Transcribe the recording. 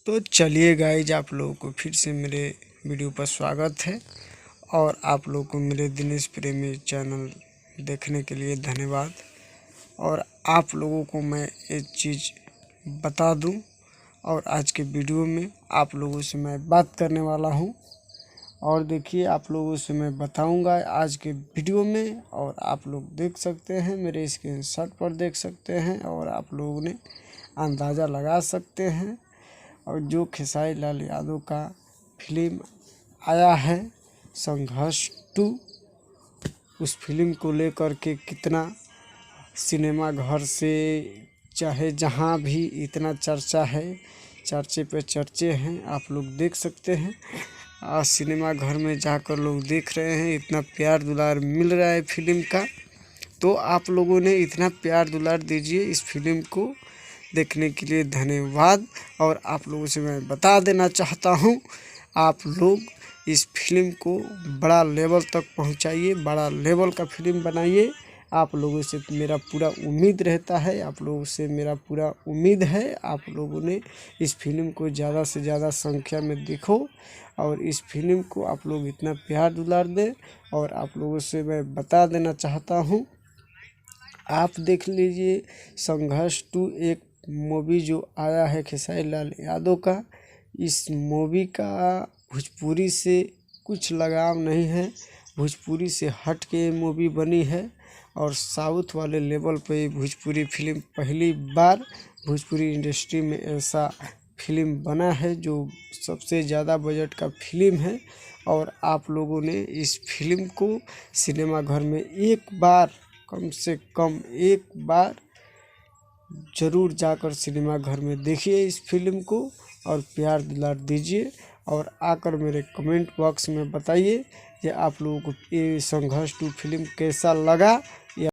तो चलिए गाइज, आप लोगों को फिर से मेरे वीडियो पर स्वागत है। और आप लोगों को मेरे दिनेश प्रेमी चैनल देखने के लिए धन्यवाद। और आप लोगों को मैं एक चीज़ बता दूं, और आज के वीडियो में आप लोगों से मैं बात करने वाला हूं। और देखिए, आप लोगों से मैं बताऊंगा आज के वीडियो में, और आप लोग देख सकते हैं, मेरे स्क्रीनशॉट पर देख सकते हैं, और आप लोगों ने अंदाज़ा लगा सकते हैं। और जो खेसारी लाल यादव का फिल्म आया है संघर्ष 2, उस फिल्म को लेकर के कितना सिनेमा घर से चाहे जहां भी इतना चर्चा है, चर्चे पे चर्चे हैं। आप लोग देख सकते हैं, आज सिनेमा घर में जाकर लोग देख रहे हैं, इतना प्यार दुलार मिल रहा है फिल्म का। तो आप लोगों ने इतना प्यार दुलार दीजिए इस फिल्म को देखने के लिए धन्यवाद। और आप लोगों से मैं बता देना चाहता हूँ, आप लोग इस फिल्म को बड़ा लेवल तक पहुँचाइए, बड़ा लेवल का फिल्म बनाइए। आप लोगों से मेरा पूरा उम्मीद रहता है, आप लोगों से मेरा पूरा उम्मीद है, आप लोगों ने इस फिल्म को ज़्यादा से ज़्यादा संख्या में देखो, और इस फिल्म को आप लोग इतना प्यार दुलार दें। और आप लोगों से मैं बता देना चाहता हूँ, आप देख लीजिए संघर्ष 2 एक मूवी जो आया है खेसारी लाल यादव का। इस मूवी का भोजपुरी से कुछ लगाव नहीं है, भोजपुरी से हट के मूवी बनी है। और साउथ वाले लेवल पे भोजपुरी फिल्म पहली बार भोजपुरी इंडस्ट्री में ऐसा फिल्म बना है जो सबसे ज़्यादा बजट का फिल्म है। और आप लोगों ने इस फिल्म को सिनेमा घर में एक बार, कम से कम एक बार ज़रूर जाकर सिनेमा घर में देखिए इस फिल्म को, और प्यार दुलार दीजिए। और आकर मेरे कमेंट बॉक्स में बताइए कि आप लोगों को ये संघर्ष 2 फिल्म कैसा लगा।